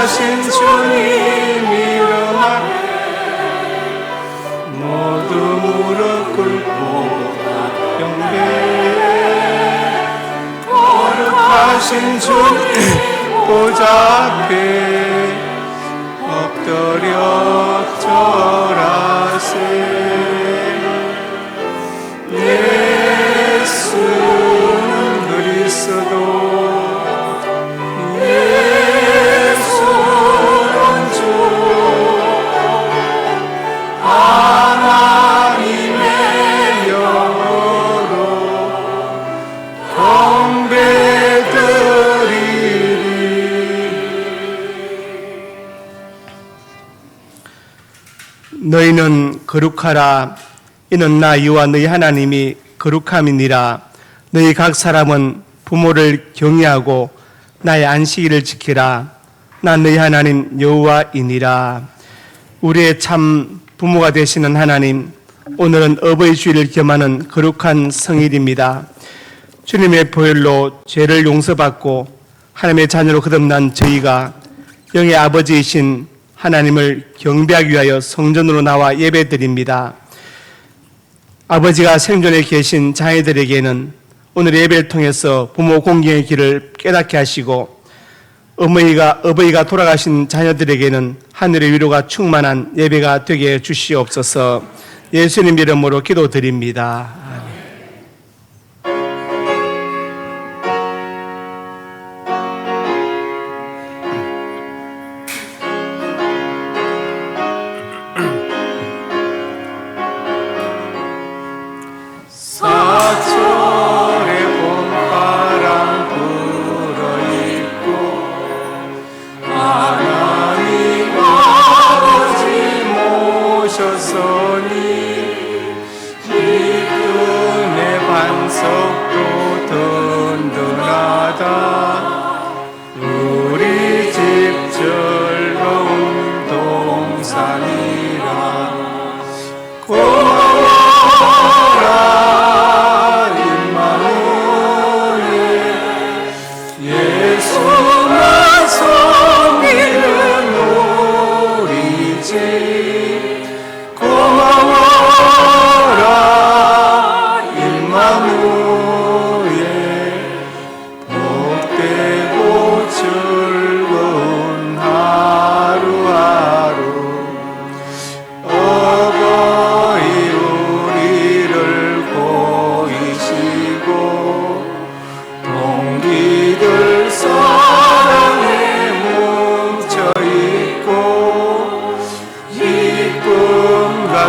거룩하신 주님 이름 앞에 모두 무릎 꿇고 경배해. 거룩하신 주님 보좌 앞에 엎드려 절하세. 예수는 그리스도 너희는 거룩하라. 이는 나 여호와 너희 하나님이 거룩함이니라. 너희 각 사람은 부모를 경외하고 나의 안식일을 지키라. 나 너희 하나님 여호와이니라. 우리의 참 부모가 되시는 하나님, 오늘은 어버이 주일을 겸하는 거룩한 성일입니다. 주님의 보혈로 죄를 용서받고 하나님의 자녀로 거듭난 저희가 영의 아버지이신 하나님을 경배하기 위하여 성전으로 나와 예배드립니다. 아버지가 생존에 계신 자녀들에게는 오늘 예배를 통해서 부모 공경의 길을 깨닫게 하시고, 어버이가 돌아가신 자녀들에게는 하늘의 위로가 충만한 예배가 되게 해 주시옵소서. 예수님 이름으로 기도드립니다. 아멘.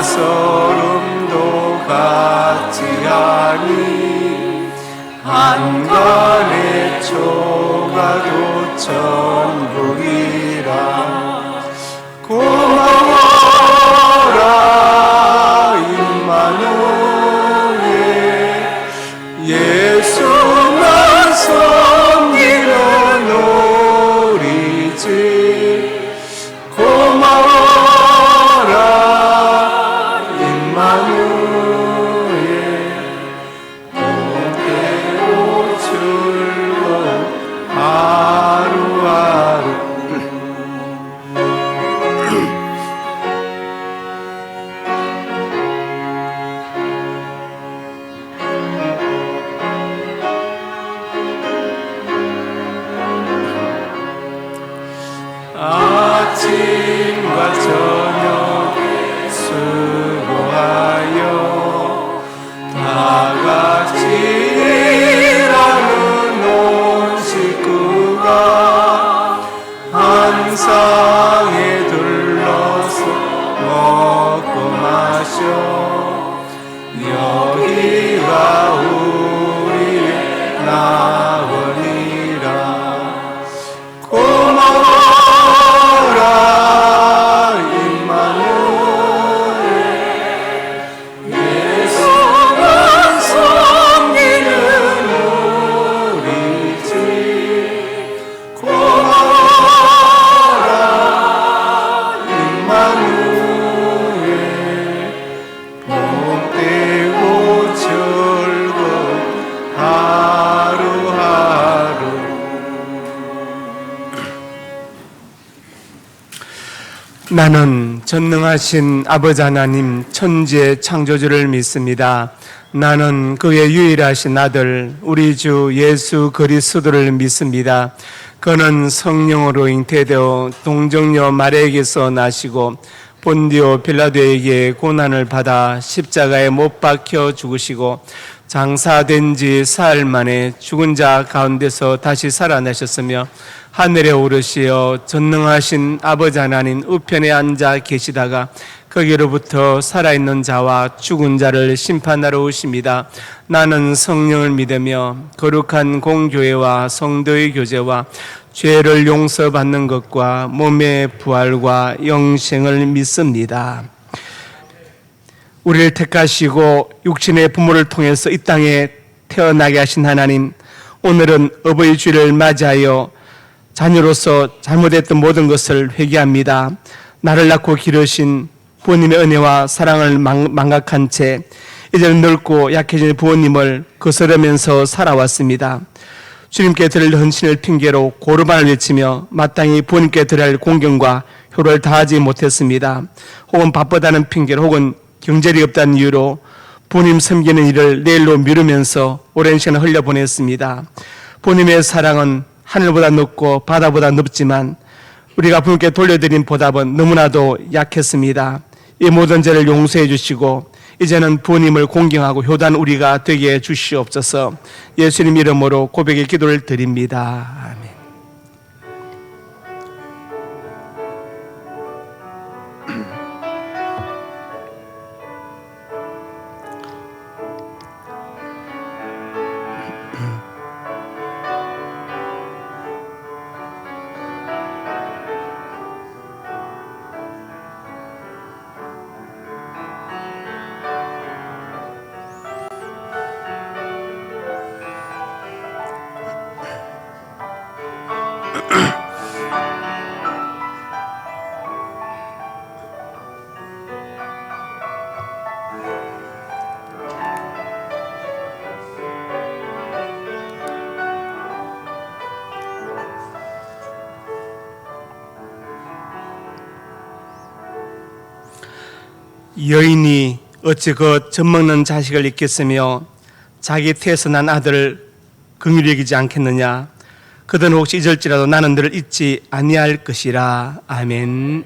소름도 같지 하니 한간의 초가도 천국이라. 고마워라 임마누엘, 예수만 섬기는 우리 집. 고마워라 임마누엘, 복되고 즐거운 하루하루. 아침과 저녁에 수고하여 다같이 일하는 온 식구가 한 상에 둘러서 먹고 마셔. 여기가 우리의 나원이라. 고마워라 임마누엘, 예수만 섬기는 우리 집. 고마워라 나는 전능하신 아버지 하나님 천지의 창조주를 믿습니다. 나는 그의 유일하신 아들 우리 주 예수 그리스도를 믿습니다. 그는 성령으로 잉태되어 동정녀 마리아에게서 나시고 본디오 빌라도에게 고난을 받아 십자가에 못 박혀 죽으시고 장사된 지 사흘 만에 죽은 자 가운데서 다시 살아나셨으며 하늘에 오르시어 전능하신 아버지 하나님 우편에 앉아 계시다가 거기로부터 살아있는 자와 죽은 자를 심판하러 오십니다. 나는 성령을 믿으며 거룩한 공교회와 성도의 교제와 죄를 용서받는 것과 몸의 부활과 영생을 믿습니다. 우리를 택하시고 육신의 부모를 통해서 이 땅에 태어나게 하신 하나님, 오늘은 어버이 주일을 맞이하여 자녀로서 잘못했던 모든 것을 회개합니다. 나를 낳고 기르신 부모님의 은혜와 사랑을 망각한 채 이제는 늙고 약해진 부모님을 거스르면서 살아왔습니다. 주님께 드릴 헌신을 핑계로 고르반을 외치며 마땅히 부모님께 드려야 할 공경과 효를 다하지 못했습니다. 혹은 바쁘다는 핑계로 혹은 경제력이 없다는 이유로 부모님 섬기는 일을 내일로 미루면서 오랜 시간을 흘려보냈습니다. 부모님의 사랑은 하늘보다 높고 바다보다 높지만 우리가 부모님께 돌려드린 보답은 너무나도 약했습니다. 이 모든 죄를 용서해 주시고 이제는 부모님을 공경하고 효도한 우리가 되게 해 주시옵소서. 예수님 이름으로 고백의 기도를 드립니다. 아멘. 여인이 어찌 그 젖먹는 자식을 잊겠으며 자기 태에서 난 아들을 긍휼히 여기지 않겠느냐. 그들은 혹시 잊을지라도 나는 너를 잊지 아니할 것이라. 아멘.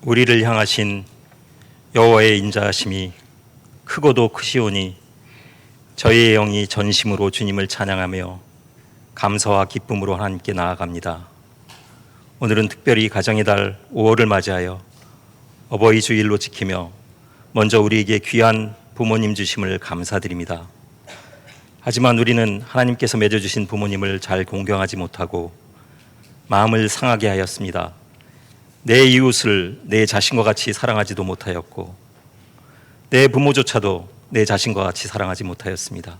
우리를 향하신 여호와의 인자하심이 크고도 크시오니 저희의 영이 전심으로 주님을 찬양하며 감사와 기쁨으로 하나님께 나아갑니다. 오늘은 특별히 가정의 달 5월을 맞이하여 어버이 주일로 지키며 먼저 우리에게 귀한 부모님 주심을 감사드립니다. 하지만 우리는 하나님께서 맺어주신 부모님을 잘 공경하지 못하고 마음을 상하게 하였습니다. 내 이웃을 내 자신과 같이 사랑하지도 못하였고 내 부모조차도 내 자신과 같이 사랑하지 못하였습니다.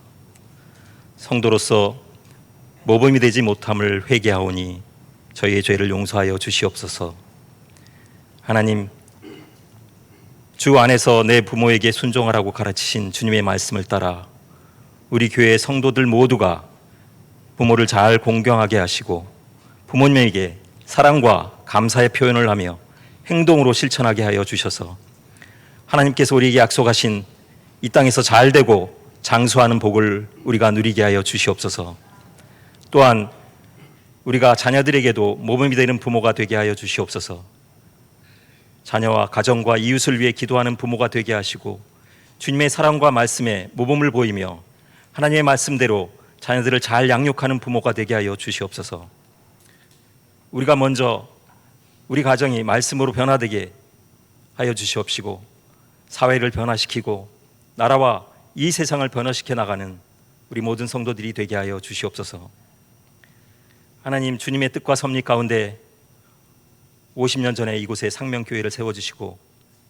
성도로서 모범이 되지 못함을 회개하오니 저희의 죄를 용서하여 주시옵소서. 하나님, 주 안에서 내 부모에게 순종하라고 가르치신 주님의 말씀을 따라 우리 교회의 성도들 모두가 부모를 잘 공경하게 하시고 부모님에게 사랑과 감사의 표현을 하며 행동으로 실천하게 하여 주셔서 하나님께서 우리에게 약속하신 이 땅에서 잘 되고 장수하는 복을 우리가 누리게 하여 주시옵소서. 또한 우리가 자녀들에게도 모범이 되는 부모가 되게 하여 주시옵소서. 자녀와 가정과 이웃을 위해 기도하는 부모가 되게 하시고 주님의 사랑과 말씀에 모범을 보이며 하나님의 말씀대로 자녀들을 잘 양육하는 부모가 되게 하여 주시옵소서. 우리가 먼저 우리 가정이 말씀으로 변화되게 하여 주시옵시고 사회를 변화시키고 나라와 이 세상을 변화시켜 나가는 우리 모든 성도들이 되게 하여 주시옵소서. 하나님, 주님의 뜻과 섭리 가운데 50년 전에 이곳에 상명교회를 세워주시고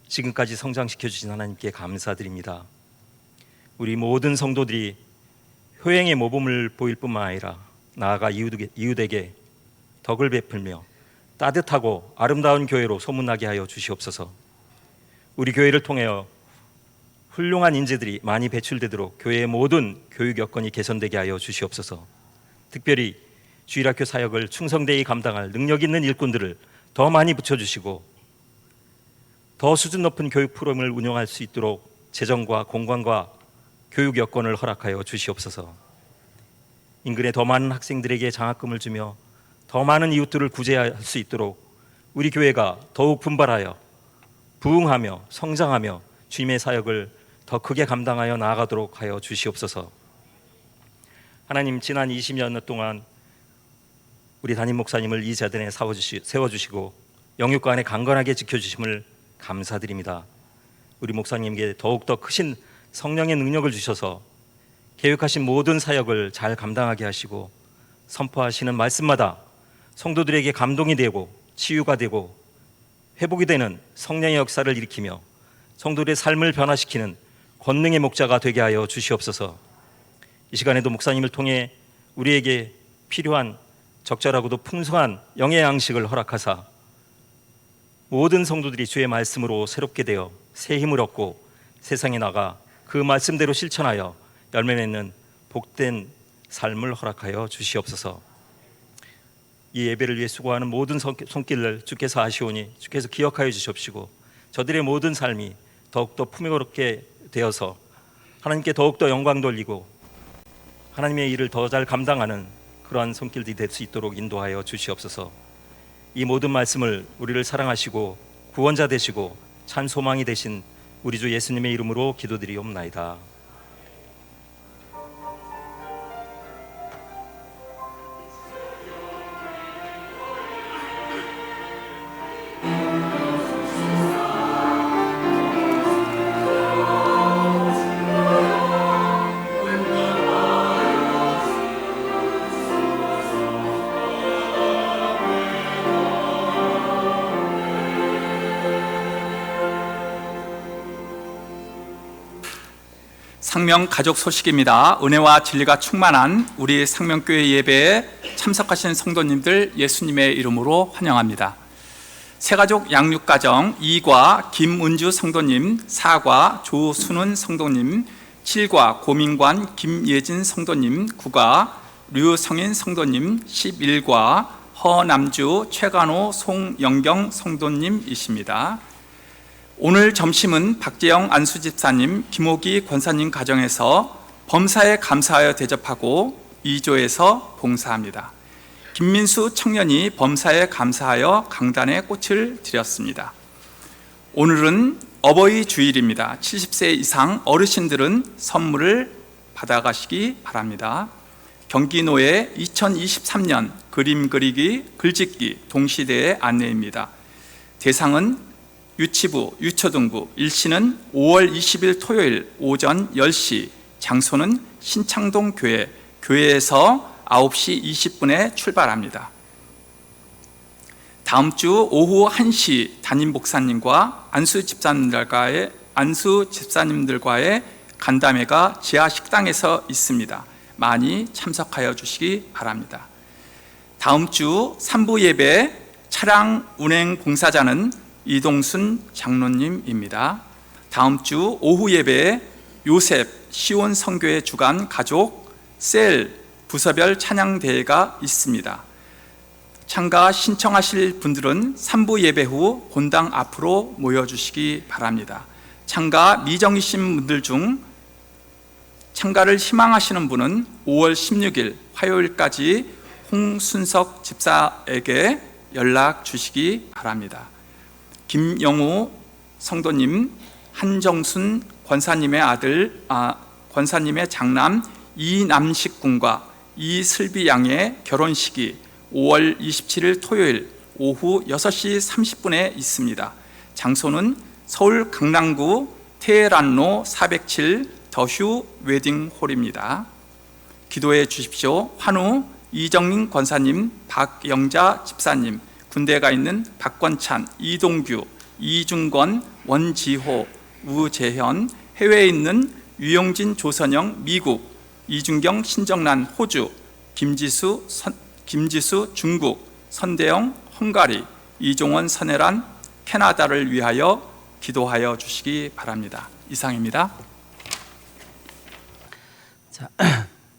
지금까지 성장시켜 주신 하나님께 감사드립니다. 우리 모든 성도들이 효행의 모범을 보일 뿐만 아니라 나아가 이웃에게 덕을 베풀며 따뜻하고 아름다운 교회로 소문나게 하여 주시옵소서. 우리 교회를 통하여 훌륭한 인재들이 많이 배출되도록 교회의 모든 교육 여건이 개선되게 하여 주시옵소서. 특별히 주일학교 사역을 충성되이 감당할 능력 있는 일꾼들을 더 많이 붙여주시고 더 수준 높은 교육 프로그램을 운영할 수 있도록 재정과 공간과 교육 여건을 허락하여 주시옵소서. 인근에 더 많은 학생들에게 장학금을 주며 더 많은 이웃들을 구제할 수 있도록 우리 교회가 더욱 분발하여 부흥하며 성장하며 주님의 사역을 더 크게 감당하여 나아가도록 하여 주시옵소서. 하나님, 지난 20년 동안 우리 담임 목사님을 이 자단에 세워주시고 영육과 안에 강건하게 지켜주심을 감사드립니다. 우리 목사님께 더욱더 크신 성령의 능력을 주셔서 계획하신 모든 사역을 잘 감당하게 하시고 선포하시는 말씀마다 성도들에게 감동이 되고 치유가 되고 회복이 되는 성령의 역사를 일으키며 성도들의 삶을 변화시키는 권능의 목자가 되게 하여 주시옵소서. 이 시간에도 목사님을 통해 우리에게 필요한 적절하고도 풍성한 영의 양식을 허락하사 모든 성도들이 주의 말씀으로 새롭게 되어 새 힘을 얻고 세상에 나가 그 말씀대로 실천하여 열매 맺는 복된 삶을 허락하여 주시옵소서. 이 예배를 위해 수고하는 모든 손길을 주께서 아시오니 주께서 기억하여 주시옵시고 저들의 모든 삶이 더욱더 풍요롭게 되어서 하나님께 더욱더 영광 돌리고 하나님의 일을 더 잘 감당하는 그러한 손길들이 될 수 있도록 인도하여 주시옵소서. 이 모든 말씀을 우리를 사랑하시고 구원자 되시고 참 소망이 되신 우리 주 예수님의 이름으로 기도드리옵나이다. 상명 가족 소식입니다. 은혜와 진리가 충만한 우리 상명교회 예배에 참석하신 성도님들 예수님의 이름으로 환영합니다. 새가족 양육가정 2과 김은주 성도님, 4과 조순은 성도님, 7과 고민관 김예진 성도님, 9과 류성인 성도님, 11과 허남주 최간호 송영경 성도님이십니다. 오늘 점심은 박재영 안수집사님, 김호기 권사님 가정에서 범사에 감사하여 대접하고 2조에서 봉사합니다. 김민수 청년이 범사에 감사하여 강단에 꽃을 드렸습니다. 오늘은 어버이 주일입니다. 70세 이상 어르신들은 선물을 받아가시기 바랍니다. 경기노예 2023년 그림 그리기, 글짓기 동시대의 안내입니다. 대상은 유치부, 유초등부, 일시는 5월 20일 토요일 오전 10시, 장소는 신창동 교회, 교회에서 9시 20분에 출발합니다. 다음 주 오후 1시 담임 목사님과 안수 집사님들과의 간담회가 지하 식당에서 있습니다. 많이 참석하여 주시기 바랍니다. 다음 주 3부 예배 차량 운행 봉사자는 이동순 장로님입니다. 다음 주 오후 예배에 요셉 시온 선교회 주간 가족 셀 부서별 찬양 대회가 있습니다. 참가 신청하실 분들은 3부 예배 후 본당 앞으로 모여주시기 바랍니다. 참가 미정이신 분들 중 참가를 희망하시는 분은 5월 16일 화요일까지 홍순석 집사에게 연락 주시기 바랍니다. 김영우 성도님, 한정순 권사님의 장남 이남식 군과 이슬비 양의 결혼식이 5월 27일 토요일 오후 6시 30분에 있습니다. 장소는 서울 강남구 테헤란로 407 더휴 웨딩홀입니다. 기도해 주십시오. 환우 이정민 권사님, 박영자 집사님, 군대 가 있는 박권찬, 이동규, 이중권, 원지호, 우재현, 해외에 있는 유용진, 조선영, 미국, 이준경, 신정란, 호주, 김지수, 중국, 선대영, 헝가리, 이종원, 선혜란, 캐나다를 위하여 기도하여 주시기 바랍니다. 이상입니다. 자,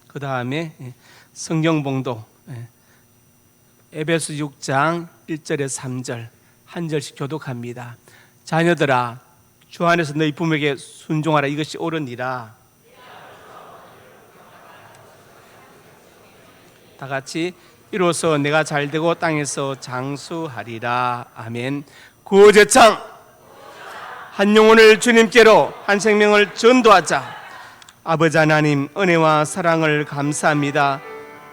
그 다음에 성경봉도 에베소 6장 1절에 3절 한 절씩 교독합니다. 자녀들아, 주 안에서 너희 부모에게 순종하라. 이것이 옳으니라. 다 같이 이로써 내가 잘되고 땅에서 장수하리라. 아멘. 구제창 한 영혼을 주님께로, 한 생명을 전도하자. 아버지 하나님, 은혜와 사랑을 감사합니다.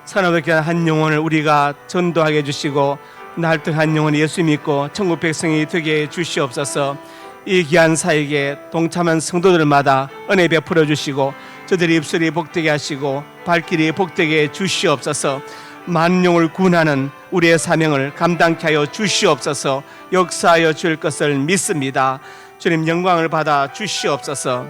선하게 한 영혼을 우리가 전도하게 해주시고 날등 한 영혼 예수 믿고 천국 백성이 되게 해주시옵소서. 이 귀한 사역에 동참한 성도들마다 은혜 베풀어 주시고 저들의 입술이 복되게 하시고 발길이 복되게 해주시옵소서. 많은 영을 구원하는 우리의 사명을 감당케 하여 주시옵소서. 역사하여 줄 것을 믿습니다. 주님, 영광을 받아 주시옵소서.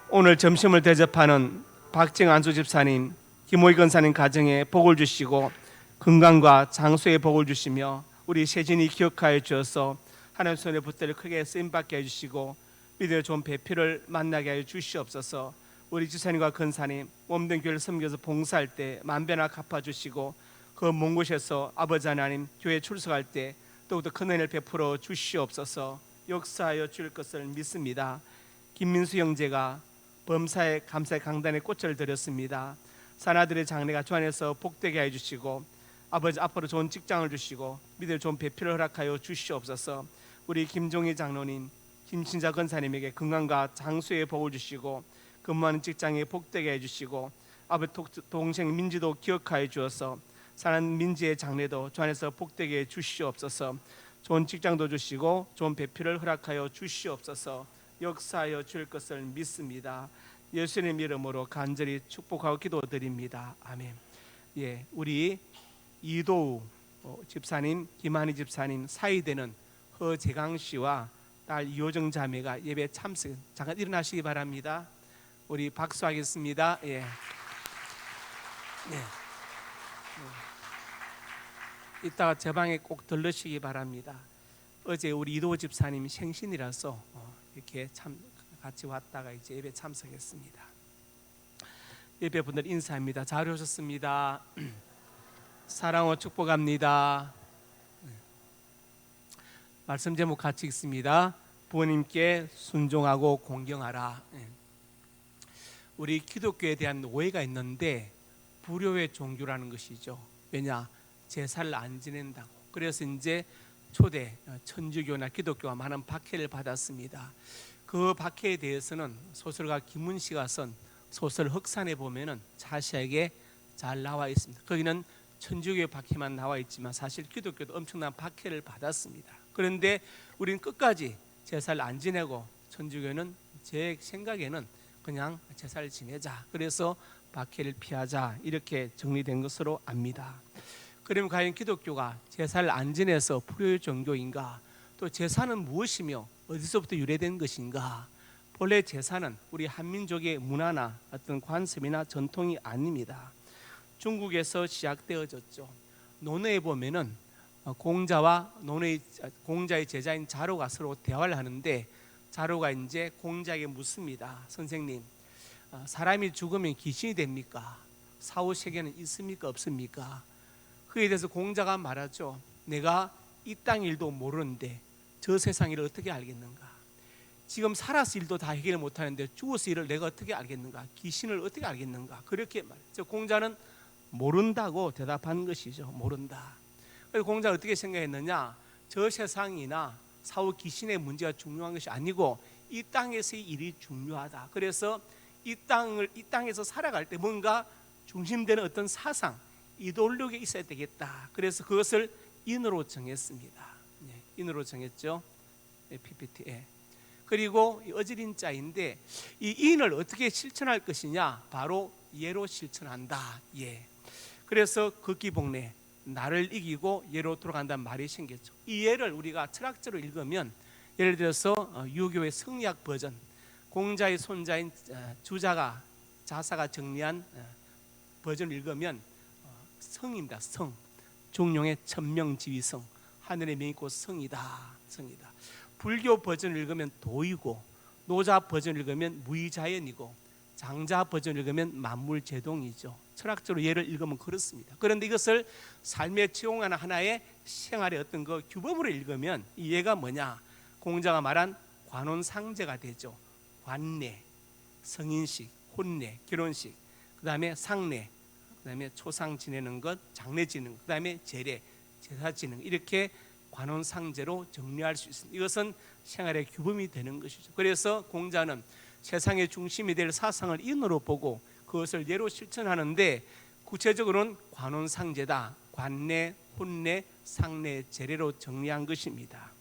오늘 점심을 대접하는 박정 안수 집사님, 김호희 권사님 가정에 복을 주시고 건강과 장수의 복을 주시며 우리 세진이 기억하여 주어서 하나님 손에 붙들려 크게 쓰임받게 해주시고 믿음의 좋은 배필을 만나게 하여 주시옵소서. 우리 집사님과 권사님 몸된 교회를 섬겨서 봉사할 때 만배나 갚아주시고 그 먼 곳에서 아버지 하나님 교회 출석할 때 더욱더 큰 은혜를 베풀어 주시옵소서. 역사하여 줄 것을 믿습니다. 김민수 형제가 범사의 감사의 강단에 꽃을 드렸습니다. 사나들의 장래가 주 안에서 복되게 해주시고 아버지 앞으로 좋은 직장을 주시고 믿음의 좋은 배필을 허락하여 주시옵소서. 우리 김종희 장로님, 김신자 권사님에게 건강과 장수의 복을 주시고 근무하는 직장에 복되게 해주시고 아버지 동생 민지도 기억하여 주어서 사는 민지의 장래도 주 안에서 복되게 주시옵소서. 좋은 직장도 주시고 좋은 배필을 허락하여 주시옵소서. 역사하여 줄 것을 믿습니다. 예수님 이름으로 간절히 축복하고 기도드립니다. 아멘. 예, 우리 이도우 집사님, 김한희 집사님 사이 되는 허재강 씨와 딸 이호정 자매가 예배 참석. 잠깐 일어나시기 바랍니다. 우리 박수하겠습니다. 예. 예. 이따가 제 방에 꼭 들르시기 바랍니다. 어제 우리 이도우 집사님 생신이라서 이렇게 같이 왔다가 이제 예배 참석했습니다. 예배 분들 인사합니다. 잘 오셨습니다. 사랑으로 축복합니다. 말씀 제목 같이 읽습니다. 부모님께 순종하고 공경하라. 우리 기독교에 대한 오해가 있는데 불교의 종교라는 것이죠. 왜냐? 제사를 안 지낸다고. 그래서 이제 초대 천주교나 기독교가 많은 박해를 받았습니다. 그 박해에 대해서는 소설가 김문시가 쓴 소설 흑산에 보면은 자세하게 잘 나와 있습니다. 거기는 천주교의 박해만 나와 있지만 사실 기독교도 엄청난 박해를 받았습니다. 그런데 우리는 끝까지 제사를 안 지내고 천주교는 제 생각에는 그냥 제사를 지내자, 그래서 박해를 피하자, 이렇게 정리된 것으로 압니다. 그러면 과연 기독교가 제사를 안 지내서 불효의 종교인가? 또 제사는 무엇이며 어디서부터 유래된 것인가? 본래 제사는 우리 한민족의 문화나 어떤 관습이나 전통이 아닙니다. 중국에서 시작되어졌죠. 논어에 보면은 공자와 공자의 제자인 자로가 서로 대화를 하는데, 자로가 이제 공자에게 묻습니다. 선생님, 사람이 죽으면 귀신이 됩니까? 사후 세계는 있습니까? 없습니까? 그에 대해서 공자가 말하죠. 내가 이 땅 일도 모르는데 저 세상 일을 어떻게 알겠는가? 지금 살아서 일도 다 해결을 못하는데 죽어서 일을 내가 어떻게 알겠는가? 귀신을 어떻게 알겠는가? 그렇게 말했죠. 공자는 모른다고 대답한 것이죠. 모른다. 그래서 공자는 어떻게 생각했느냐? 저 세상이나 사후 귀신의 문제가 중요한 것이 아니고 이 땅에서의 일이 중요하다. 그래서 이 땅에서 살아갈 때 뭔가 중심되는 어떤 사상, 이데올로기가 있어야 되겠다. 그래서 그것을 인으로 정했습니다. 인으로 정했죠. PPT에. 그리고 어지린 자인데 이 인을 어떻게 실천할 것이냐? 바로 예로 실천한다. 예. 그래서 극기복례, 나를 이기고 예로 돌아간다는 말이 생겼죠. 이 예를 우리가 철학적으로 읽으면, 예를 들어서 유교의 성리학 버전, 공자의 손자인 자사가 정리한 버전을 읽으면 성입니다. 성. 중용의 천명지위성, 하늘의 명이 곧 성이다. 성이다. 불교 버전을 읽으면 도이고, 노자 버전을 읽으면 무의자연이고, 장자 버전을 읽으면 만물제동이죠. 철학적으로 예를 읽으면 그렇습니다. 그런데 이것을 삶에 적용하는 하나의 생활의 어떤 그 규범으로 읽으면 이 예가 뭐냐? 공자가 말한 관혼상제가 되죠. 관례, 성인식, 혼례, 결혼식, 그 다음에 상례, 그 다음에 초상 지내는 것, 장례 지내는 것, 그 다음에 제례, 제사 지내는 것, 이렇게 관혼상제로 정리할 수 있습니다. 이것은 생활의 규범이 되는 것이죠. 그래서 공자는 세상의 중심이 될 사상을 인으로 보고 그것을 예로 실천하는데, 구체적으로는 관혼상제다. 관례, 혼례, 상례, 제례로 정리한 것입니다.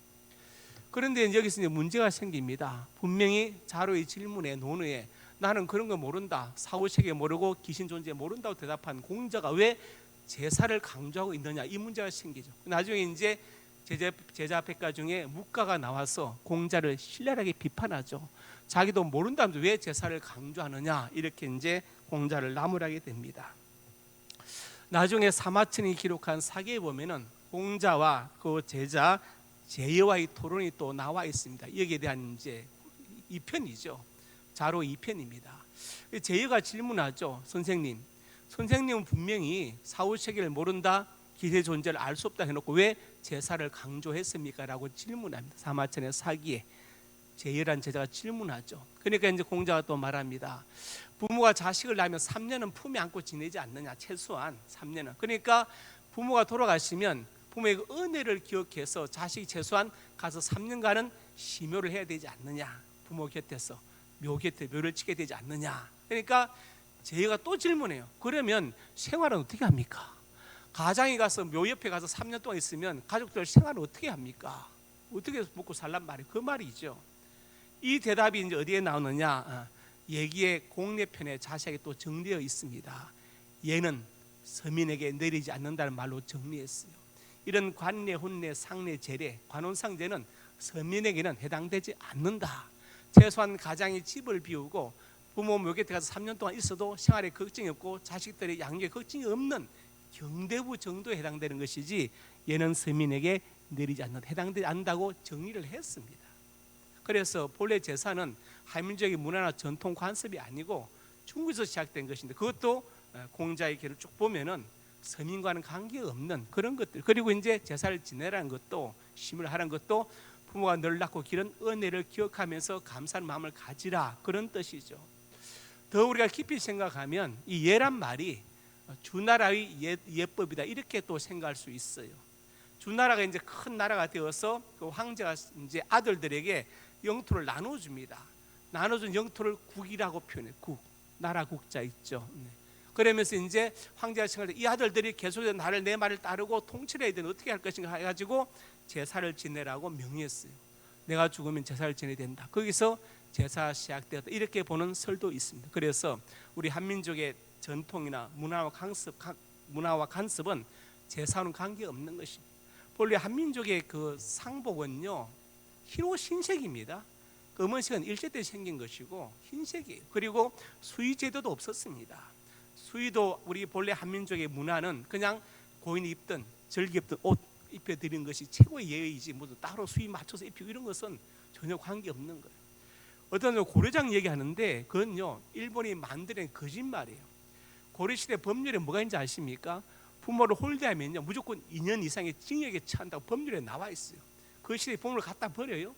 그런데 여기서 이제 문제가 생깁니다. 분명히 자로의 질문에, 논의에 나는 그런 거 모른다, 사후세계 모르고 귀신 존재 모른다고 대답한 공자가 왜 제사를 강조하고 있느냐, 이 문제가 생기죠. 나중에 이제 제자 백가 중에 묵가가 나와서 공자를 신랄하게 비판하죠. 자기도 모른다면서 왜 제사를 강조하느냐, 이렇게 이제 공자를 나무라게 됩니다. 나중에 사마천이 기록한 사기에 보면은 공자와 그 제자 제여와의 토론이 또 나와 있습니다. 여기에 대한 이제 2편이죠. 자로 2편입니다. 제여가 질문하죠. 선생님은 분명히 사후세계를 모른다, 기세 존재를 알 수 없다 해놓고 왜 제사를 강조했습니까? 라고 질문합니다. 사마천의 사기에 제여란 제자가 질문하죠. 그러니까 이제 공자가 또 말합니다. 부모가 자식을 낳으면 3년은 품에 안고 지내지 않느냐, 최소한 3년은. 그러니까 부모가 돌아가시면 부모의 그 은혜를 기억해서 자식이 최소한 가서 3년간은 심효를 해야 되지 않느냐, 부모 곁에서 묘 곁에 묘를 치게 되지 않느냐. 그러니까 제가 또 질문해요. 그러면 생활은 어떻게 합니까? 가장이 가서 묘 옆에 가서 3년 동안 있으면 가족들 생활을 어떻게 합니까? 어떻게 먹고 살란 말이에요? 그 말이죠. 이 대답이 이제 어디에 나오느냐? 얘기의 공례편에 자세하게 또 정리되어 있습니다. 얘는 서민에게 내리지 않는다는 말로 정리했어요. 이런 관례, 혼례, 상례, 제례, 관혼상제는 서민에게는 해당되지 않는다. 최소한 가장이 집을 비우고 부모 묘 곁에 가서 3년 동안 있어도 생활에 걱정이 없고 자식들의 양육에 걱정이 없는 경대부 정도에 해당되는 것이지, 얘는 서민에게 내리지 않는다, 해당되지 않는다고 정리를 했습니다. 그래서 본래 제사는 한민족의 문화나 전통 관습이 아니고 중국에서 시작된 것인데, 그것도 공자의 길을 쭉 보면은 서민과는 관계없는 그런 것들, 그리고 이제 제사를 지내라는 것도, 심을 하라는 것도 부모가 널 낳고 기른 은혜를 기억하면서 감사하는 마음을 가지라, 그런 뜻이죠. 더 우리가 깊이 생각하면 이 예란 말이 주나라의 예법이다, 이렇게 또 생각할 수 있어요. 주나라가 이제 큰 나라가 되어서 그 황제가 이제 아들들에게 영토를 나눠줍니다. 나눠준 영토를 국이라고 표현해. 국, 나라 국자 있죠. 그러면서 이제 황제가 생각할 때 이 아들들이 계속해서 나를 내 말을 따르고 통치를 해야 되는 어떻게 할 것인가 해가지고 제사를 지내라고 명했어요. 내가 죽으면 제사를 지내야 된다. 거기서 제사가 시작되었다. 이렇게 보는 설도 있습니다. 그래서 우리 한민족의 전통이나 문화와 간섭은 제사와는 관계없는 것입니다. 본래 한민족의 그 상복은요, 흰옷 흰색입니다. 검은색은 일제 때 생긴 것이고 흰색이에요. 그리고 수의 제도도 없었습니다. 수의도 우리 본래 한민족의 문화는 그냥 고인이 입던 절기 입던 옷 입혀드리는 것이 최고의 예의이지 뭐 따로 수의 맞춰서 입히고 이런 것은 전혀 관계없는 거예요. 어떤 고려장 얘기하는데 그건요, 일본이 만들어낸 거짓말이에요. 고려시대 법률에 뭐가 있는지 아십니까? 부모를 홀대하면요 무조건 2년 이상의 징역에 처한다고 법률에 나와 있어요. 그 시대에 부모를 갖다 버려요.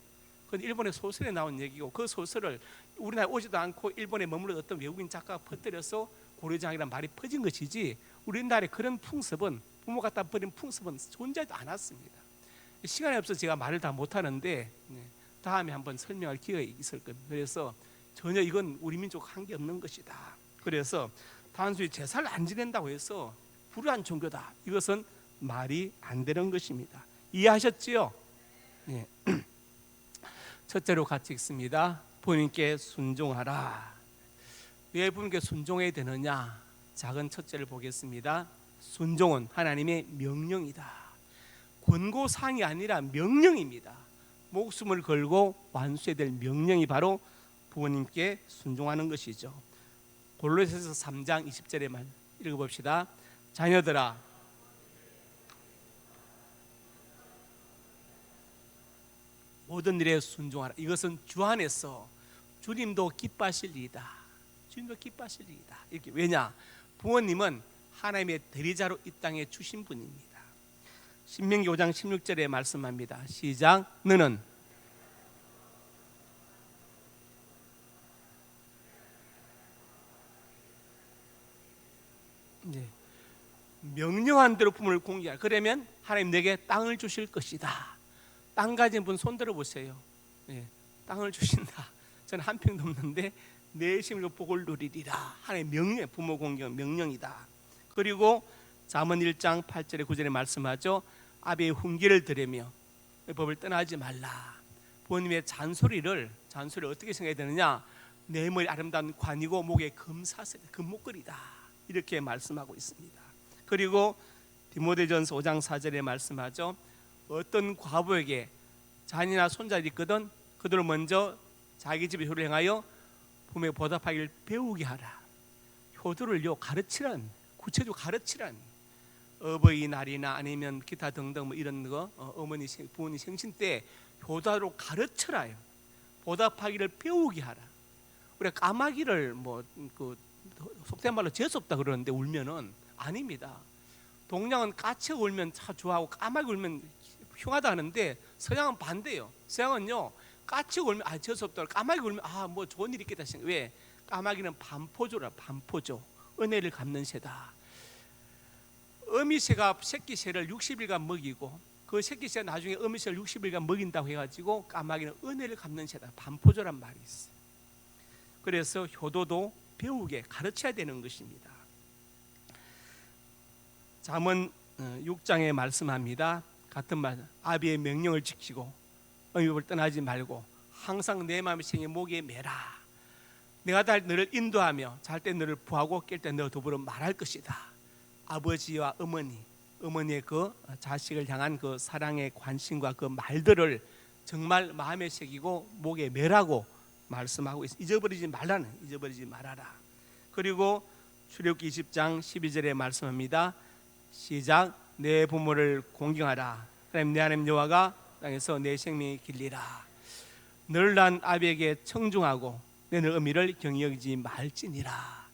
그건 일본의 소설에 나온 얘기고, 그 소설을 우리나라에 오지도 않고 일본에 머무른 어떤 외국인 작가가 퍼뜨려서 고려장이라는 말이 퍼진 것이지, 우리나라에 그런 풍습은, 부모 갖다 버린 풍습은 존재하지 않았습니다. 시간이 없어서 제가 말을 다 못하는데 다음에 한번 설명할 기회가 있을 겁니다. 그래서 전혀 이건 우리 민족 관계없는 것이다. 그래서 단순히 제사를 안 지낸다고 해서 불우한 종교다, 이것은 말이 안 되는 것입니다. 이해하셨지요? 네. 첫째로 같이 읽습니다. 부모님께 순종하라. 왜 부모님께 순종해야 되느냐? 작은 첫째를 보겠습니다. 순종은 하나님의 명령이다. 권고사항이 아니라 명령입니다. 목숨을 걸고 완수해야 될 명령이 바로 부모님께 순종하는 것이죠. 골로새서 3장 20절의 말 읽어봅시다. 자녀들아, 모든 일에 순종하라. 이것은 주 안에서 주님도 기뻐하실 일이다. 주님도 기뻐하실 일이다. 이렇게. 왜냐? 부모님은 하나님의 대리자로 이 땅에 주신 분입니다. 신명기 5장 16절에 말씀합니다. 시작. 너는 명령한 대로 부모를 공경하라. 그러면 하나님 내게 땅을 주실 것이다. 땅 가진 분 손 들어보세요. 땅을 주신다. 저는 한 평도 없는데 내 심으로 복을 누리리라. 하나님 명령, 부모 공경 명령이다. 그리고 잠언 1장 8절에 9절에 말씀하죠. 아비의 훈계를 들으며 법을 떠나지 말라. 부모님의 잔소리를 어떻게 생각해야 되느냐? 내 머리 아름다운 관이고 목에 금사슬, 금목걸이다. 이렇게 말씀하고 있습니다. 그리고 디모데전서 5장 4절에 말씀하죠. 어떤 과부에게 자녀나 손자들이 있거든 그들을 먼저 자기 집의 효를 행하여 부모에 보답하기를 배우게 하라. 효도를요 가르치란, 구체적으로 가르치란. 어버이날이나 아니면 기타 등등 뭐 이런 거, 어머니 부모님 생신 때 효도로 가르쳐라요. 보답하기를 배우게 하라. 우리가 까마귀를 그 속된 말로 재수없다 그러는데 울면은 아닙니다. 동양은 까치 울면 참 좋아하고 까마귀 울면 흉하다 하는데 서양은 반대예요. 서양은요 까치 울면 재수없다, 까마귀 울면 뭐 좋은 일이 있겠다 생각. 왜? 까마귀는 반포조라. 반포조, 은혜를 갚는 새다. 어미새가 새끼새를 60일간 먹이고 그 새끼새가 나중에 어미새를 60일간 먹인다고 해가지고 까마귀는 은혜를 갚는 새다. 반포조란 말이 있어요. 그래서 효도도 배우게 가르쳐야 되는 것입니다. 잠언 6장에 말씀합니다. 같은 말, 아비의 명령을 지키고 어미법을 떠나지 말고 항상 내 마음의 생에 목에 매라. 내가 너를 인도하며 잘 때 너를 부하고 깰 때 너 더불어 말할 것이다. 아버지와 어머니의 그 자식을 향한 그 사랑의 관심과 그 말들을 정말 마음에 새기고 목에 매라고 말씀하고 있습니다. 잊어버리지 말아라. 그리고 출애굽기 20장 12절에 말씀합니다. 시작. 내 부모를 공경하라. 하나님 내 하나님 여호와가 땅에서 내 생명이 길리라. 너를 낳은 아비에게 청중하고 내 어미를 경히 여기지 말지니라.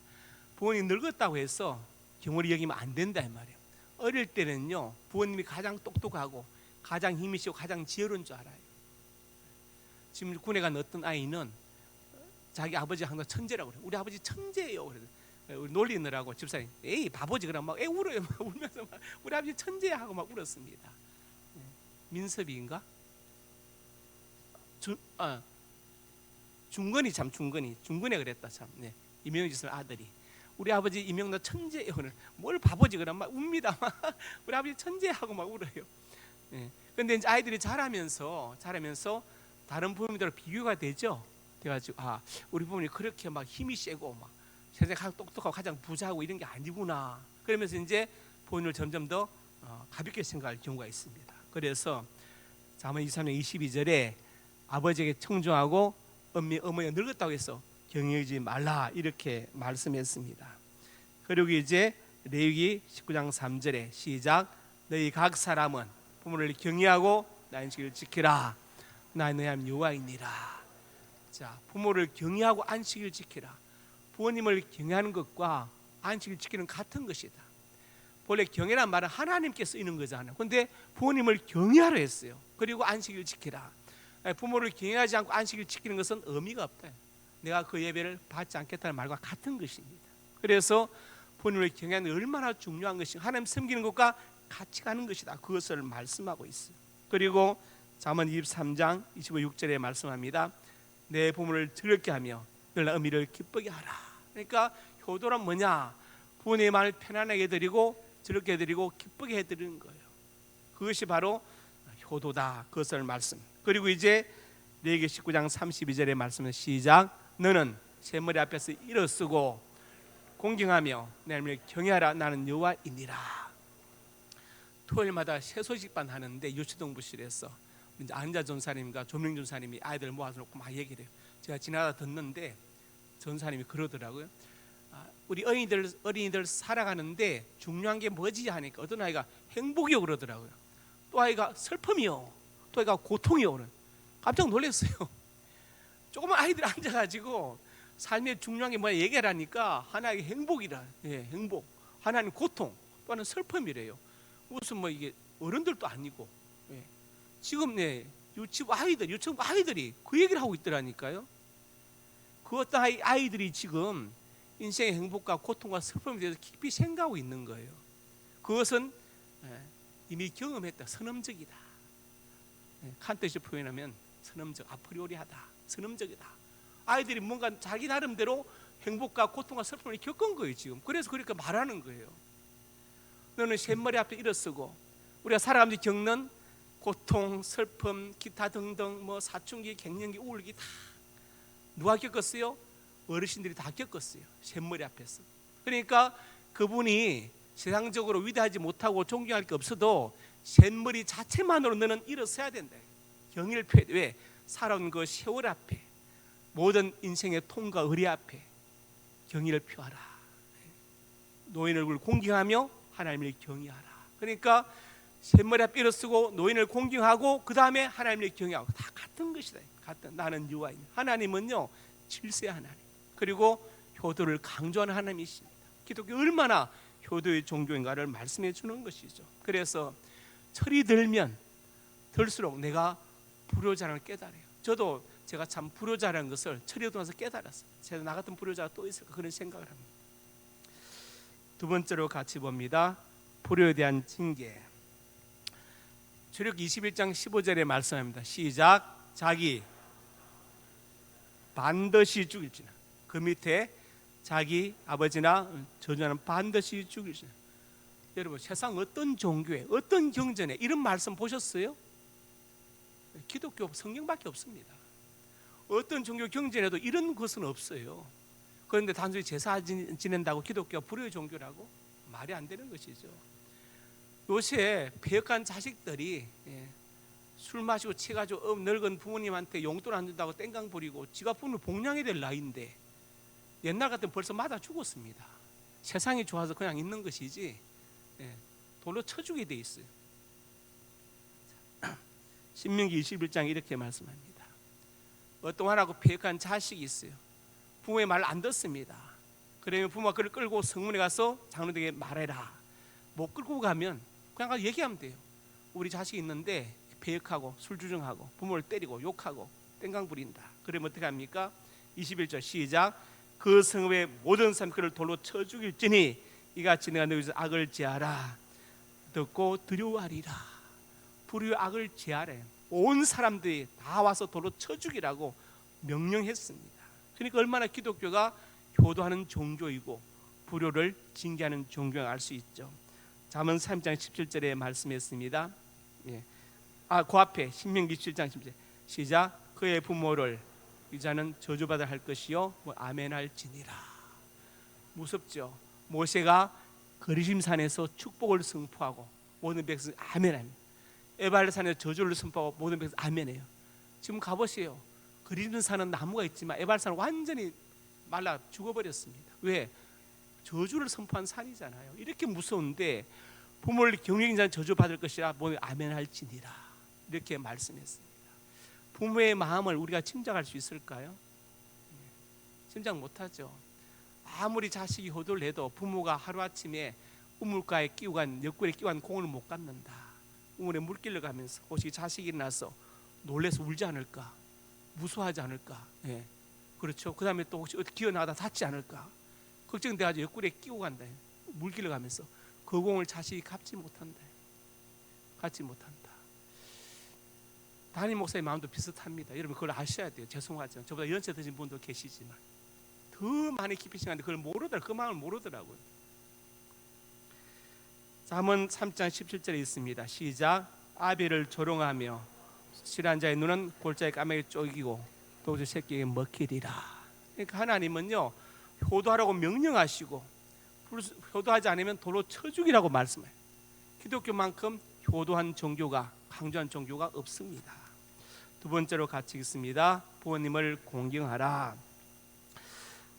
부모님 늙었다고 해서 경홀히 여기면 안 된다 이 말이에요. 어릴 때는요 부모님이 가장 똑똑하고 가장 힘이시고 가장 지혜로운 줄 알아요. 지금 군에 간 어떤 아이는 자기 아버지 항상 천재라고 그래요. 우리 아버지 천재예요. 그래서 놀리느라고 집사님 에이 바보지 그럼 막 울어요. 막 울면서 막 우리 아버지 천재야 하고 막 울었습니다. 민섭이인가? 중건이 참 중건이 그랬다 참. 네. 이명희 지사 아들이. 우리 아버지 이명도 천재예요. 뭘 바보지 그럼 막 웁니다. 우리 아버지 천재하고 막 울어요. 네. 근데 이제 아이들이 자라면서 다른 부모님들과 비교가 되죠. 돼가지고 우리 부모님 그렇게 막 힘이 세고 막 세상에 가장 똑똑하고 가장 부자고 이런 게 아니구나. 그러면서 이제 부모님을 점점 더 가볍게 생각할 경우가 있습니다. 그래서 잠언 23장 22절에 아버지에게 청중하고 어머니가 늙었다고 해서 경외하지 말라 이렇게 말씀했습니다. 그리고 이제 레위기 19장 3절에 시작. 너희 각 사람은 부모를 경외하고 나 안식일을 지키라. 나 너희 하나님 여호와이니라. 자, 부모를 경외하고 안식일을 지키라. 부모님을 경외하는 것과 안식일을 지키는 같은 것이다. 원래 경외란 말은 하나님께 쓰이는 거잖아요. 근데 부모님을 경외하라 했어요. 그리고 안식일을 지키라. 부모를 경외하지 않고 안식일을 지키는 것은 의미가 없다. 내가 그 예배를 받지 않겠다는 말과 같은 것입니다. 그래서 부모님을 경외하는 얼마나 중요한 것이 하나님 섬기는 것과 같이 가는 것이다. 그것을 말씀하고 있어요. 그리고 잠언 23장 25-26절에 말씀합니다. 내 부모를 즐겁게 하며 늘 어미를 기쁘게 하라. 그러니까 효도란 뭐냐? 부모님의 마음을 편안하게 해드리고 즐겁게 해드리고 기쁘게 해드리는 거예요. 그것이 바로 효도다. 그것을 말씀. 그리고 이제 레위기 19장 32절의 말씀은 시작. 너는 샘머리 앞에서 일어서고 공경하며 내 하나님을 경외하라. 나는 여호와이니라. 토요일마다 새소식반 하는데 유치동부실에서 이제 안자 전사님과 조명 전사님이 아이들 모아놓고 막 얘기를 해요. 제가 지나가다 듣는데 전사님이 그러더라고요. 우리 어린이들 살아가는데 중요한 게 뭐지 하니까 어떤 아이가 행복이요 그러더라고요. 또 아이가 슬픔이요. 또 아이가 고통이요. 깜짝 놀랐어요. 조그만 아이들 앉아가지고 삶의 중요한 게 뭐야 얘기를 하니까 하나의 행복이라, 행복, 하나는 고통, 또 하나는 슬픔이래요. 무슨 뭐 이게 어른들도 아니고, 지금 유치부 아이들이 그 얘기를 하고 있더라니까요. 그 어떤 아이들이 지금 인생의 행복과 고통과 슬픔에 대해서 깊이 생각하고 있는 거예요. 그것은 이미 경험했다. 선험적이다. 칸트식 표현하면 선험적, 아프리오리하다. 선험적이다. 아이들이 뭔가 자기 나름대로 행복과 고통과 슬픔을 겪은 거예요 지금. 그래서 그렇게 말하는 거예요. 너는 샘머리 앞에 일어서고 우리가 살아가면서 겪는 고통, 슬픔, 기타 등등 뭐 사춘기, 갱년기, 우울기 다 누가 겪었어요? 어르신들이 다 겪었어요. 샘머리 앞에서. 그러니까 그분이 세상적으로 위대하지 못하고 존경할 게 없어도 샘머리 자체만으로 너는 일어서야 된다. 경의를 표해. 왜? 살아온 그 세월 앞에 모든 인생의 통과 의리 앞에 경의를 표하라. 노인 얼굴을 공경하며 하나님을 경외하라. 그러니까 샘머리 앞에 일어서고 노인을 공경하고 그 다음에 하나님을 경외하고 다 같은 것이다. 같은 나는 여호와이니. 하나님은요 질서의 하나님 그리고 효도를 강조하는 하나님이십니다. 기독교 얼마나 효도의 종교인가를 말씀해 주는 것이죠. 그래서 철이 들면 들수록 내가 불효자를 깨달아요. 저도 제가 참 불효자라는 것을 철이 들어서 깨달았어요. 제가 나 같은 불효자가 또 있을까 그런 생각을 합니다. 두 번째로 같이 봅니다. 불효에 대한 징계. 출애굽 21장 15절에 말씀합니다. 시작. 자기 반드시 죽일지나. 그 밑에 자기 아버지나 저주하는 반드시 죽일지나. 여러분 세상 어떤 종교에 어떤 경전에 이런 말씀 보셨어요? 기독교 성경밖에 없습니다. 어떤 종교 경전에도 이런 것은 없어요. 그런데 단순히 제사 지낸다고 기독교가 불효의 종교라고? 말이 안 되는 것이죠. 요새 배역한 자식들이 술 마시고 취해가지고 늙은 부모님한테 용돈 안 준다고 땡강 부리고 지가 부모를 복량해야 될 나이인데 옛날 같으면 벌써 맞아 죽었습니다. 세상이 좋아서 그냥 있는 것이지 돌로 쳐주게 돼 있어요. 신명기 21장 이렇게 말씀합니다. 어떤 하나고 배역한 자식이 있어요. 부모의 말을 안 듣습니다. 그러면 부모가 그를 끌고 성문에 가서 장로들에게 말해라. 못 끌고 가면 그냥 가서 얘기하면 돼요. 우리 자식이 있는데 배역하고 술주정하고 부모를 때리고 욕하고 땡강 부린다. 그러면 어떻게 합니까? 21절 시작. 그 성읍의 모든 사람 그를 돌로 쳐 죽일지니 이같이 내가 너희에서 악을 제하라. 듣고 두려워하리라. 불의의 악을 제하래. 온 사람들이 다 와서 도로 쳐 죽이라고 명령했습니다. 그러니까 얼마나 기독교가 효도하는 종교이고 불효를 징계하는 종교를 알 수 있죠. 잠언 3장 17절에 말씀했습니다. 예. 그 앞에 신명기 7장 17절 시작. 그의 부모를 이자는 저주받아 할 것이요 아멘할지니라. 무섭죠. 모세가 거리심산에서 축복을 선포하고 모든 백성 아멘합니다. 에발산에서 저주를 선포하고 모든 백성 아멘해요. 지금 가보세요. 거리심산은 나무가 있지만 에발산은 완전히 말라 죽어버렸습니다. 왜? 저주를 선포한 산이잖아요. 이렇게 무서운데 부모를 경영인 자는 저주받을 것이라 모든 아멘할지니라 이렇게 말씀했습니다. 부모의 마음을 우리가 짐작할 수 있을까요? 짐작 못하죠. 아무리 자식이 효도를 해도 부모가 하루아침에 우물가에 끼고 간 옆구리에 끼고 간 공을 못 갖는다. 우물에 물길을 가면서 혹시 자식이 일어나서 놀래서 울지 않을까? 무서워하지 않을까? 예. 그렇죠. 그 다음에 또 혹시 어떻게 기어나가다 다치지 않을까? 걱정돼가지고 옆구리에 끼고 간다. 물길을 가면서 그 공을 자식이 갚지 못한다. 갖지 못한다. 담임 목사의 마음도 비슷합니다. 여러분 그걸 아셔야 돼요. 죄송하죠. 저보다 연세 드신 분도 계시지만 더 많이 깊이 생각하는데 그걸 모르더라고요. 그 마음을 모르더라고요. 잠언 3장 17절에 있습니다. 시작. 아비를 조롱하며 실한 자의 눈은 골짜기 까마귀 쪼이고 도주 새끼에게 먹히리라. 그러니까 하나님은요 효도하라고 명령하시고 효도하지 않으면 도로 쳐 죽이라고 말씀해요. 기독교만큼 효도한 종교가 강조한 종교가 없습니다. 두 번째로 같이 읽습니다. 부모님을 공경하라.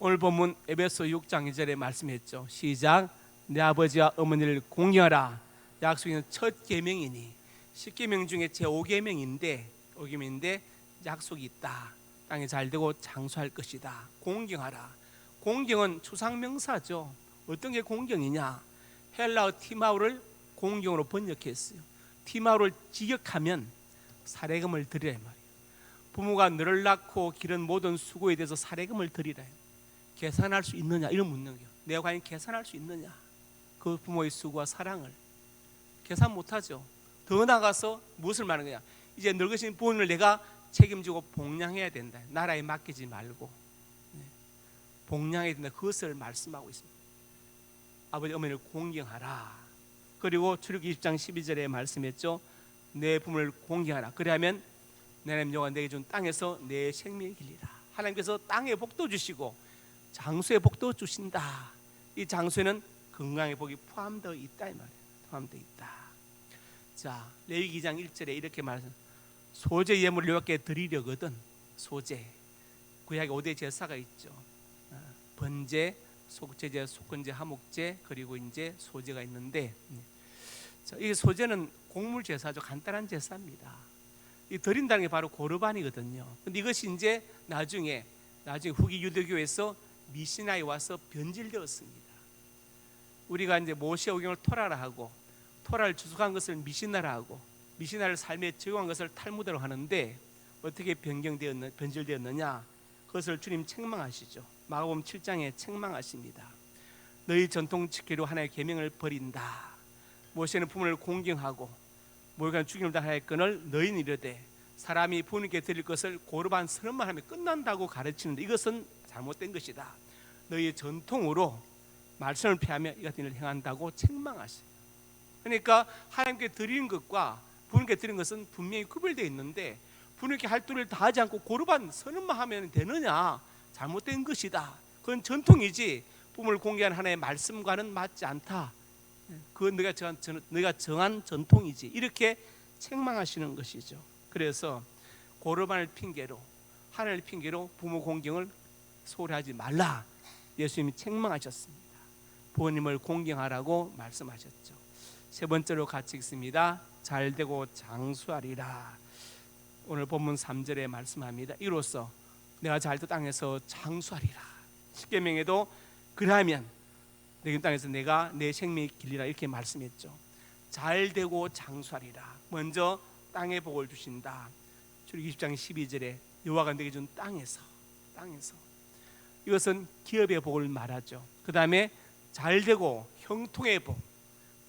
오늘 본문 에베소 6장 2절에 말씀했죠. 시작. 내 아버지와 어머니를 공경하라. 약속은 첫 계명이니 10계명 중에 제 5계명인데 약속이 있다. 땅에 잘되고 장수할 것이다. 공경하라. 공경은 추상명사죠. 어떤 게 공경이냐? 헬라어 티마우를 공경으로 번역했어요. 티마우를 직역하면 사례금을 드리라 말이에요. 부모가 너를 낳고 기른 모든 수고에 대해서 사례금을 드리라. 계산할 수 있느냐? 이런 묻는 거예요. 내가 과연 계산할 수 있느냐? 그 부모의 수고와 사랑을 계산 못하죠. 더 나아가서 무엇을 말하는 거냐? 이제 늙으신 부모님을 내가 책임지고 복양해야 된다. 나라에 맡기지 말고 복양해야 된다. 그것을 말씀하고 있습니다. 아버지 어머니를 공경하라. 그리고 출애굽기 20장 12절에 말씀했죠. 내 부모를 공경하라. 그리하면 내 하나님 여호와가 내게 준 땅에서 내 생명이 길리라. 하나님께서 땅에 복도 주시고 장수의 복도 주신다. 이 장수에는 건강의 복이 포함되어 있다 이 말이에요. 포함되어 있다. 자, 레위기 2장 1절에 이렇게 말씀. 소제 예물을 여호와께 드리려거든. 소제. 구약에 5대 제사가 있죠. 번제, 속제제, 속건제, 하목제, 그리고 이제 소제가 있는데, 이 소제는 곡물 제사죠. 간단한 제사입니다. 이 드린다는 게 바로 고르반이거든요. 근데 이것이 이제 나중에 후기 유대교에서 미시나에 와서 변질되었습니다. 우리가 이제 모세 오경을 토라라 하고 토라를 주석한 것을 미시나라 하고 미시나를 삶에 적용한 것을 탈무드라고 하는데 어떻게 변질되었느냐? 그것을 주님 책망하시죠. 마가복음 7장에 책망하십니다. 너희 전통 지키려 하나의 계명을 버린다. 모세는 부모를 공경하고 모욕한 죽임을 당하였거늘 너희는 이르되 사람이 부모님께 드릴 것을 고르반 서른만 하면 끝난다고 가르치는데 이것은 잘못된 것이다. 너희의 전통으로 말씀을 피하며 이 같은 일을 행한다고 책망하시죠. 그러니까 하나님께 드리는 것과 부모님께 드리는 것은 분명히 구별되어 있는데 부모님께 할 도리를 다 하지 않고 고르반 서른만 하면 되느냐? 잘못된 것이다. 그건 전통이지 부모를 공경하는 하나의 말씀과는 맞지 않다. 그건 네가 정한 전통이지. 이렇게 책망하시는 것이죠. 그래서 고르반을 핑계로 하나님을 핑계로 부모 공경을 소홀히 하지 말라. 예수님이 책망하셨습니다. 부모님을 공경하라고 말씀하셨죠. 세 번째로 같이 읽습니다. 잘되고 장수하리라. 오늘 본문 3절에 말씀합니다. 이로써 내가 잘도 땅에서 장수하리라. 십계명에도 그러하면 내 땅에서 내가 내 생명이 길리라 이렇게 말씀했죠. 잘되고 장수하리라. 먼저 땅의 복을 주신다. 출애굽기 20장 12절에 여호와가 내게 준 땅에서 이것은 기업의 복을 말하죠. 그 다음에 잘되고 형통의 복,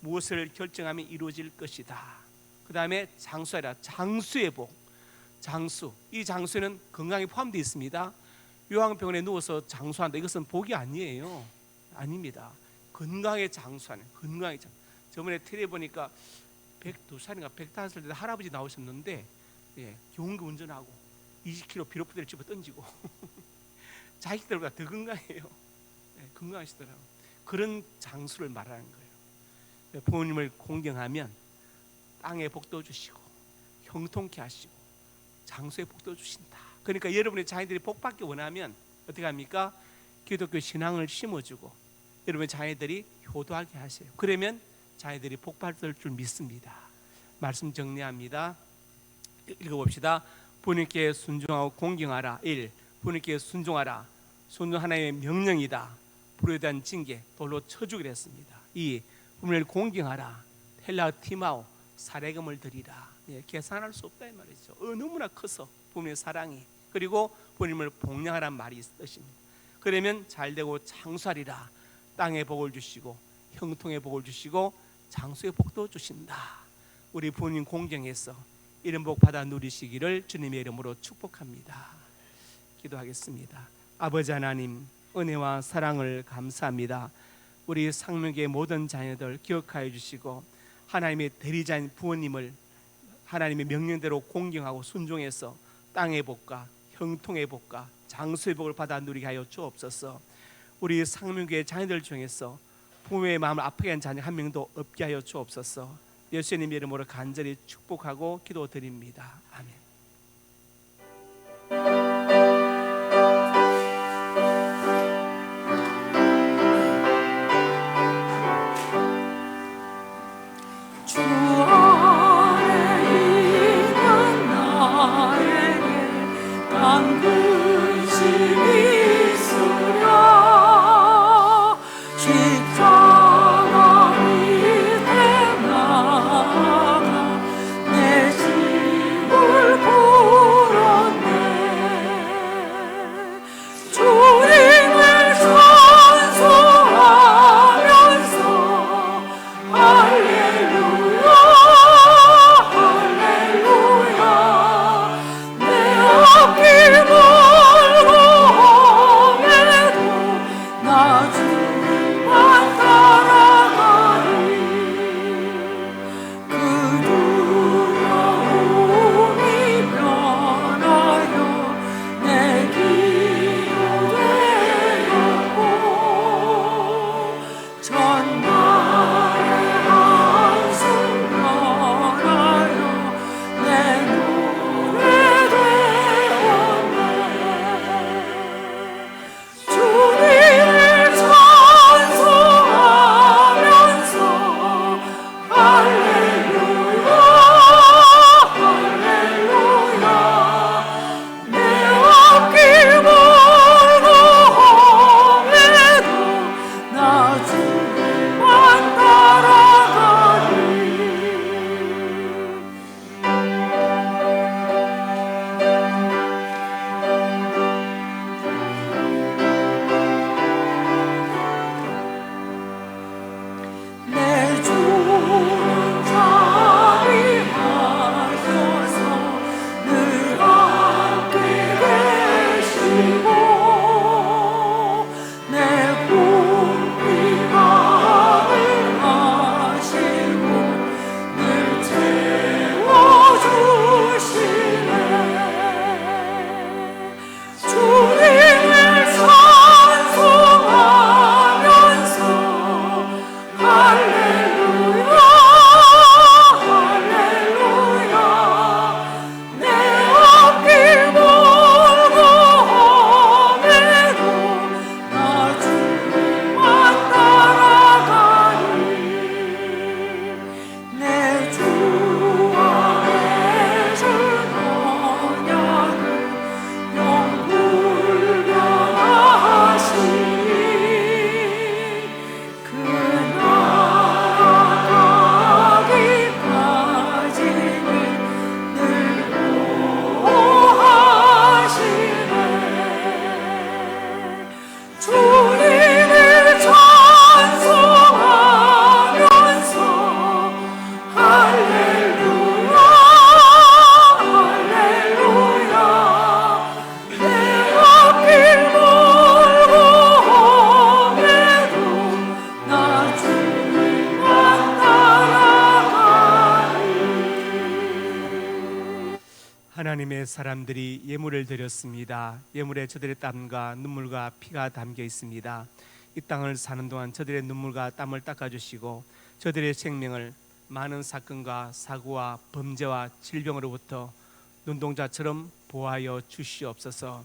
무엇을 결정하면 이루어질 것이다. 그 다음에 장수하라. 장수의 복. 장수. 이 장수에는 건강이 포함되어 있습니다. 요양병원에 누워서 장수한다. 이것은 복이 아니에요. 아닙니다. 건강에 장수하는. 건강에 장. 저번에 텔레 보니까 102살인가 105살 때 할아버지 나오셨는데 경운기 운전하고 20kg 비료푸대를 집어 던지고 자식들보다 더 건강해요. 건강하시더라고요. 그런 장수를 말하는 거예요. 부모님을 공경하면 땅에 복도 주시고 형통케 하시고 장수의 복도 주신다. 그러니까 여러분의 자녀들이 복받기 원하면 어떻게 합니까? 기독교 신앙을 심어주고 여러분의 자녀들이 효도하게 하세요. 그러면 자녀들이 복받을 줄 믿습니다. 말씀 정리합니다. 읽어봅시다. 부모님께 순종하고 공경하라. 1. 부모님께 순종하라. 순종 하나님의 명령이다. 불효에 대한 징계, 돌로 쳐주기로 했습니다. 2. 부모님을 공경하라. 헬라 티마오, 사례금을 드리라. 계산할 수 없다 이 말이죠. 너무나 커서 부모님의 사랑이. 그리고 부모님을 복양하라는 말이 뜻입니다. 그러면 잘되고 장수하리라. 땅의 복을 주시고 형통의 복을 주시고 장수의 복도 주신다. 우리 부모님 공경해서 이런 복 받아 누리시기를 주님의 이름으로 축복합니다. 기도하겠습니다. 아버지 하나님, 은혜와 사랑을 감사합니다. 우리 상명교회 모든 자녀들 기억하여 주시고 하나님의 대리자인 부모님을 하나님의 명령대로 공경하고 순종해서 땅의 복과 형통의 복과 장수의 복을 받아 누리게 하여 주옵소서. 우리 상명교회 자녀들 중에서 부모의 마음을 아프게 한 자녀 한 명도 없게 하여 주옵소서. 예수님 이름으로 간절히 축복하고 기도드립니다. 아멘. 주 안에 있는 나에게 단 근심이 있으랴. 십자가 밑에 나가 내 짐을 하나님의 사람들이 예물을 드렸습니다. 예물에 저들의 땀과 눈물과 피가 담겨 있습니다. 이 땅을 사는 동안 저들의 눈물과 땀을 닦아주시고 저들의 생명을 많은 사건과 사고와 범죄와 질병으로부터 눈동자처럼 보호하여 주시옵소서.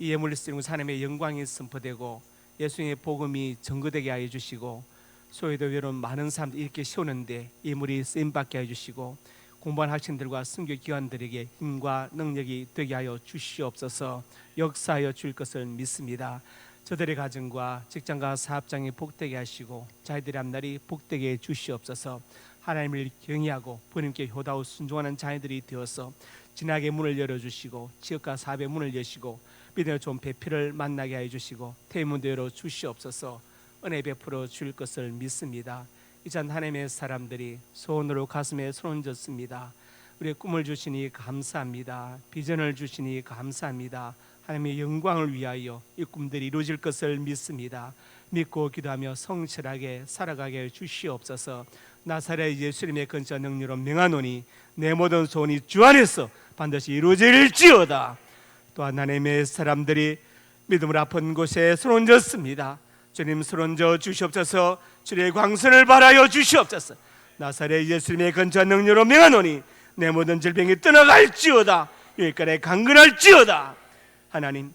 이 예물을 쓰는 하나님의 영광이 선포되고 예수님의 복음이 증거되게 하여 주시고 소외도 외로운 많은 사람들 이렇게 세우는데 예물이 쓰임받게 하여 주시고 공부한 학생들과 선교기관들에게 힘과 능력이 되게 하여 주시옵소서. 역사하여 줄 것을 믿습니다. 저들의 가정과 직장과 사업장이 복되게 하시고 자녀들의 앞날이 복되게 해 주시옵소서. 하나님을 경외하고 부모님께 효다하고 순종하는 자녀들이 되어서 진학의 문을 열어주시고 지역과 사업의 문을 여시고 믿음의 좋은 배필을 만나게 하여 주시고 태문도 열어 주시옵소서. 은혜 베풀어 줄 것을 믿습니다. 이전 하나님의 사람들이 소원으로 가슴에 손 얹었습니다. 우리의 꿈을 주시니 감사합니다. 비전을 주시니 감사합니다. 하나님의 영광을 위하여 이 꿈들이 이루어질 것을 믿습니다. 믿고 기도하며 성실하게 살아가게 해 주시옵소서. 나사렛 예수님의 근처 능력으로 명하노니 내 모든 소원이 주 안에서 반드시 이루어질지어다. 또한 하나님의 사람들이 믿음으로 아픈 곳에 손 얹었습니다. 주님 손 얹어 주시옵소서. 주의 광선을 발하여 주시옵소서. 나사렛 예수님의 근처 능력으로 명하노니 내 모든 질병이 떠나갈지어다. 여기까지 강건할지어다. 하나님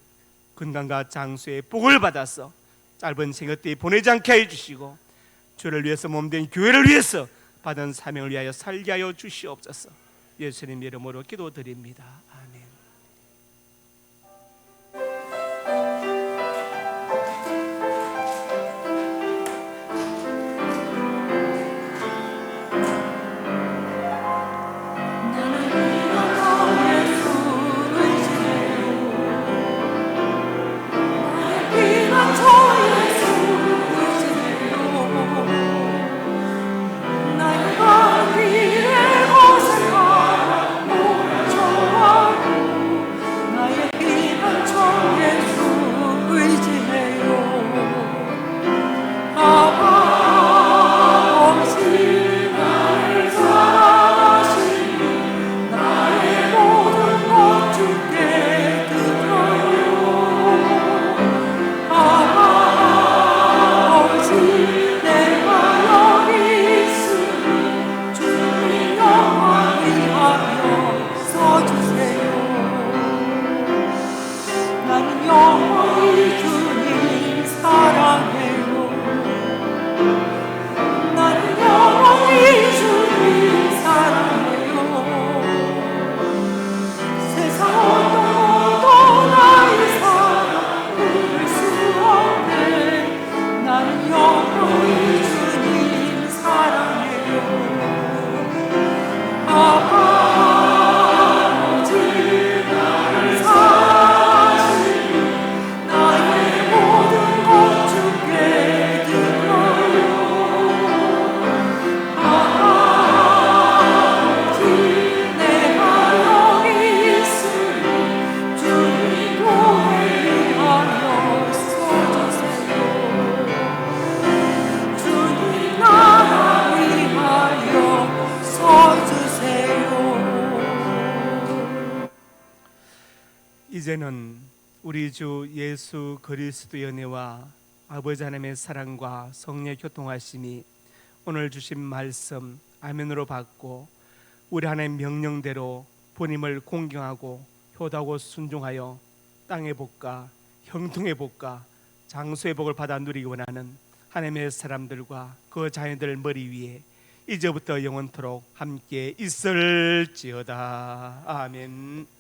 건강과 장수의 복을 받아서 짧은 생애때 보내지 않게 해주시고 주를 위해서 몸된 교회를 위해서 받은 사명을 위하여 살게 하여 주시옵소서. 예수님 이름으로 기도드립니다. 아멘. 이제는 우리 주 예수 그리스도의 은혜와 아버지 하나님의 사랑과 성령의 교통하심이 오늘 주신 말씀 아멘으로 받고 우리 하나님의 명령대로 부님을 공경하고 효도하고 순종하여 땅의 복과 형통의 복과 장수의 복을 받아 누리기 원하는 하나님의 사람들과 그 자녀들 머리 위에 이제부터 영원토록 함께 있을지어다. 아멘.